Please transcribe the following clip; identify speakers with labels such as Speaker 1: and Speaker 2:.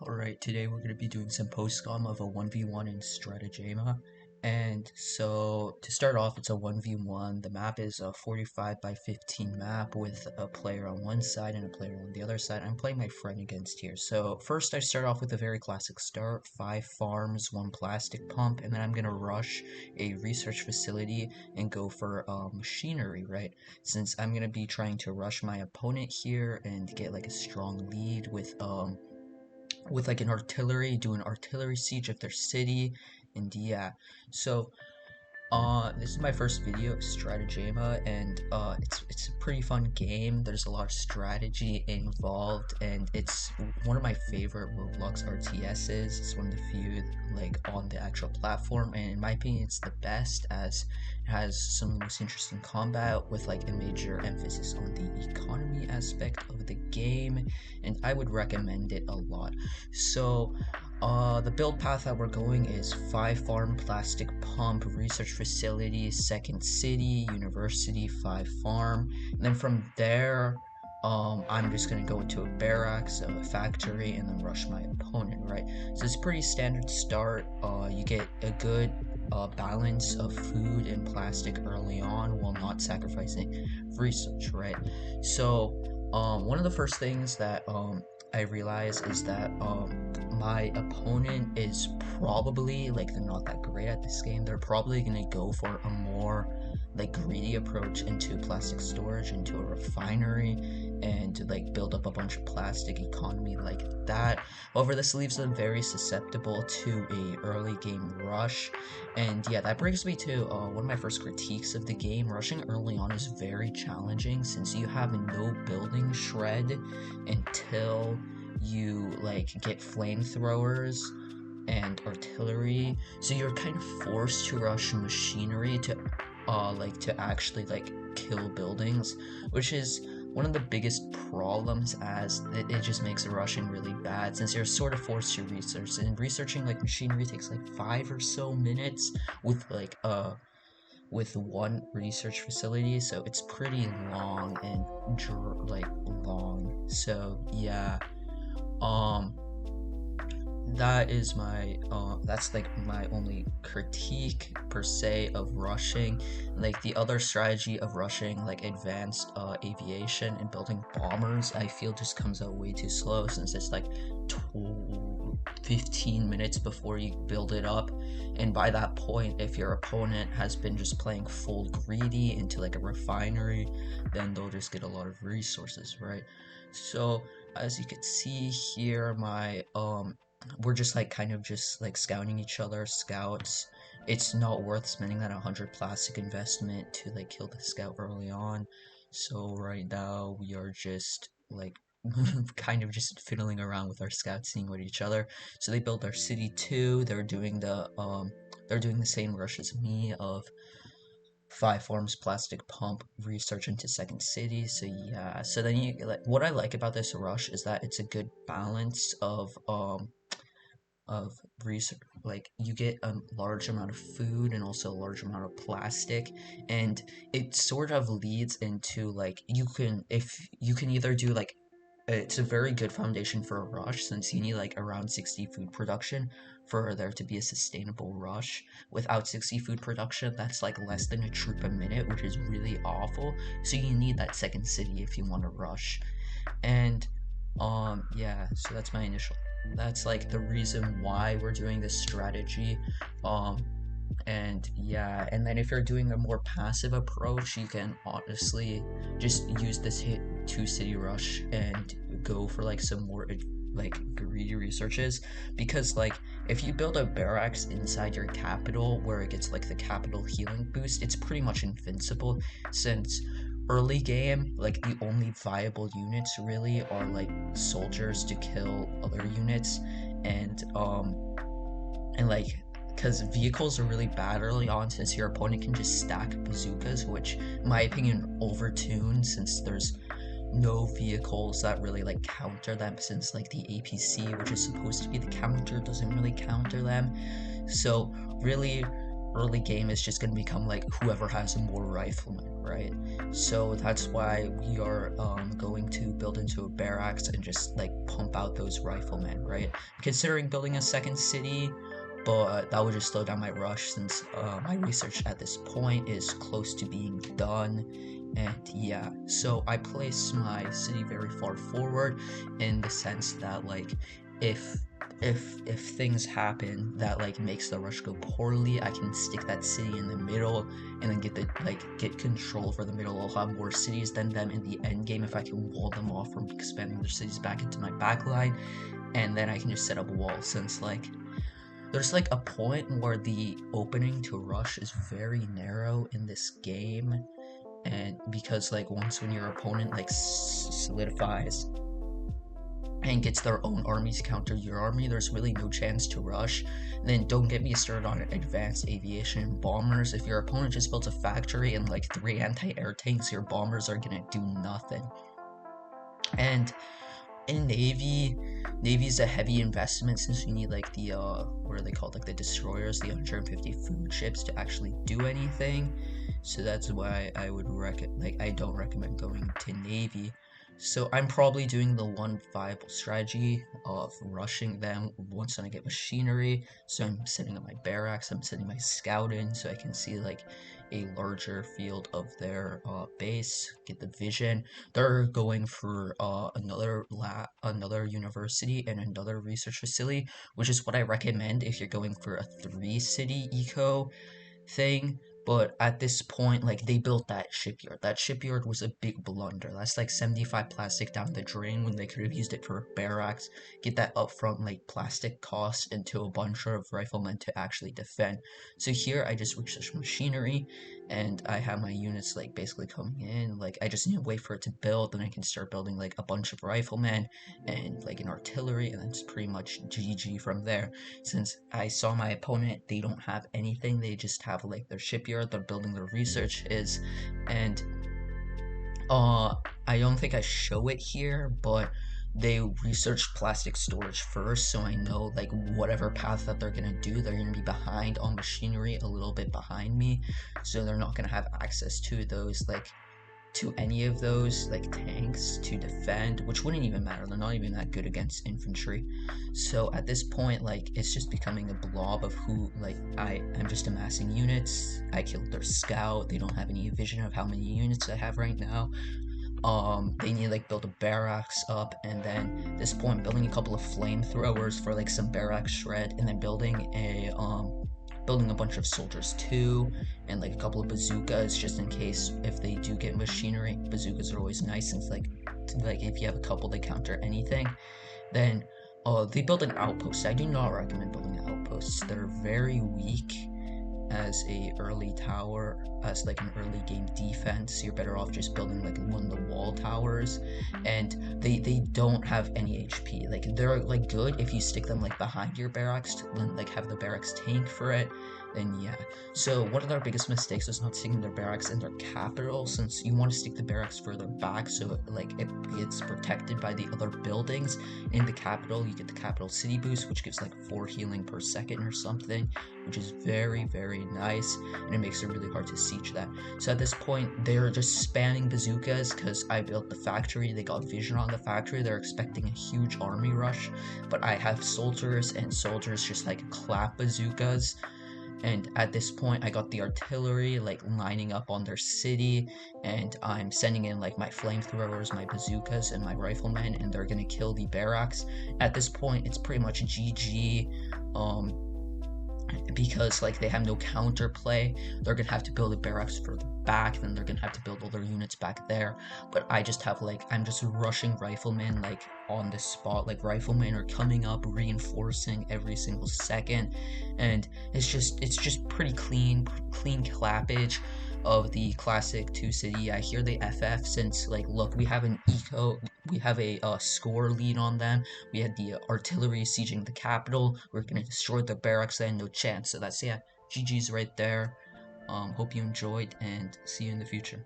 Speaker 1: Alright, today we're going to be doing some post-scum of a 1v1 in Strategema. And so, to start off, it's a 1v1. The map is a 45 by 15 map with a player on one side and a player on the other side. I'm playing my friend against here. So, first I start off with a very classic start. 5 farms, 1 plastic pump, and then I'm going to rush a research facility and go for machinery, right? Since I'm going to be trying to rush my opponent here and get like a strong lead with like an artillery, do an artillery siege of their city, and yeah. So this is my first video of Strategema, and it's a pretty fun game. There's a lot of strategy involved, and it's one of my favorite Roblox RTSs. It's one of the few like on the actual platform, and in my opinion, it's the best as it has some of the most interesting combat with like a major emphasis on the economy aspect of the game, and I would recommend it a lot. So the build path that we're going is 5 farm, plastic pump, research facility, second city, university, 5 farm, and then from there, I'm just gonna go into a barracks, a factory, and then rush my opponent, right? So it's a pretty standard start. You get a good balance of food and plastic early on while not sacrificing research, right? So, one of the first things that I realize is that my opponent is probably like they're not that great at this game. They're probably gonna go for a more like greedy approach into plastic storage, into a refinery, and to like build up a bunch of plastic economy like that. However, this leaves them very susceptible to a early game rush, and yeah, that brings me to one of my first critiques of the game. Rushing early on is very challenging since you have no building shred until you like get flamethrowers and artillery, so you're kind of forced to rush machinery to actually like kill buildings, which is one of the biggest problems, as it just makes the rushing really bad since you're sort of forced to research, and researching like machinery takes like 5 or so minutes with one research facility, so it's pretty long and long. So yeah, um that is my that's like my only critique per se of rushing. Like the other strategy of rushing, like advanced aviation and building bombers, I feel just comes out way too slow since it's like 15 minutes before you build it up, and by that point, if your opponent has been just playing full greedy into like a refinery, then they'll just get a lot of resources, right? So as you can see here, my we're just like kind of just like scouting each other, scouts. It's not worth spending that 100 plastic investment to like kill the scout early on. So right now we are just like kind of just fiddling around with our scouts, seeing with each other. So they built their city too. They're doing the same rush as me of 5 farms, plastic pump, research into second city. So yeah, so then you like, what I like about this rush is that it's a good balance of research. Like you get a large amount of food and also a large amount of plastic, and it sort of leads into like you can either do like, it's a very good foundation for a rush since you need like around 60 food production for there to be a sustainable rush. Without 60 food production, that's like less than a troop a minute, which is really awful. So you need that second city if you want to rush. And yeah, so that's like the reason why we're doing this strategy. And yeah, and then if you're doing a more passive approach, you can honestly just use this hit 2 city rush and go for like some more like greedy researches, because like if you build a barracks inside your capital where it gets like the capital healing boost, it's pretty much invincible since early game like the only viable units really are like soldiers to kill other units, and like because vehicles are really bad early on since your opponent can just stack bazookas, which in my opinion overtuned since there's no vehicles that really like counter them, since like the APC, which is supposed to be the counter, doesn't really counter them. So really early game is just going to become like whoever has more riflemen, right? So that's why we are going to build into a barracks and just like pump out those riflemen, right? Considering building a second city, but that would just slow down my rush since my research at this point is close to being done. And yeah, so I place my city very far forward in the sense that like if if things happen that like makes the rush go poorly, I can stick that city in the middle and then get control for the middle. I'll have more cities than them in the end game if I can wall them off from expanding their cities back into my backline, and then I can just set up a wall since like there's like a point where the opening to rush is very narrow in this game, and because like once when your opponent like solidifies and gets their own army to counter your army, there's really no chance to rush. And then don't get me started on advanced aviation bombers. If your opponent just built a factory and like 3 anti-air tanks, your bombers are gonna do nothing. And in Navy is a heavy investment since you need like the what are they called, like the destroyers, the 150 food ships to actually do anything. So that's why I would I don't recommend going to Navy. So I'm probably doing the one viable strategy of rushing them once I get machinery. So I'm setting up my barracks, I'm setting my scout in so I can see like a larger field of their base, get the vision. They're going for another university and another research facility, which is what I recommend if you're going for a 3-city eco thing. But at this point, like they built that shipyard. That shipyard was a big blunder. That's like 75 plastic down the drain when they could have used it for barracks. Get that upfront like plastic cost into a bunch of riflemen to actually defend. So here I just research machinery and I have my units like basically coming in. Like I just need to wait for it to build, then I can start building like a bunch of riflemen and like an artillery, and then it's pretty much GG from there. Since I saw my opponent, they don't have anything, they just have like their shipyard, they're building their research is, and I don't think I show it here, but they research plastic storage first, so I know like whatever path that they're gonna do, they're gonna be behind on machinery, a little bit behind me, so they're not gonna have access to those like to any of those like tanks to defend, which wouldn't even matter. They're not even that good against infantry. So at this point, like it's just becoming a blob of who like I'm just amassing units. I killed their scout. They don't have any vision of how many units I have right now. They need to like build a barracks up, and then at this point building a couple of flamethrowers for like some barracks shred, and then building a bunch of soldiers too, and like a couple of bazookas just in case if they do get machinery. Bazookas are always nice since like if you have a couple they counter anything. Then they build an outpost. I do not recommend building outposts. They're very weak as a early tower, as like an early game defense. You're better off just building like one of the wall towers, and they don't have any HP. Like they're like good if you stick them like behind your barracks to then like have the barracks tank for it, then yeah. So one of their biggest mistakes was not sticking their barracks in their capital, since you want to stick the barracks further back so like it gets protected by the other buildings. In the capital you get the capital city boost, which gives like 4 healing per second or something, which is very nice, and it makes it really hard to siege that. So at this point they're just spamming bazookas because I built the factory. They got vision on the factory, they're expecting a huge army rush, but I have soldiers, and soldiers just like clap bazookas. And at this point I got the artillery like lining up on their city, and I'm sending in like my flamethrowers, my bazookas, and my riflemen, and they're gonna kill the barracks. At this point it's pretty much GG, because like they have no counterplay. They're gonna have to build a barracks further back, then they're gonna have to build all their units back there. But I just have like I'm just rushing riflemen like on the spot. Like riflemen are coming up reinforcing every single second, and it's just pretty clean clappage of the classic 2-city. I hear the FF since like look, we have a score lead on them. We had the artillery sieging the capital. We're gonna destroy the barracks, then no chance. So that's, yeah, GG's right there. Hope you enjoyed, and see you in the future.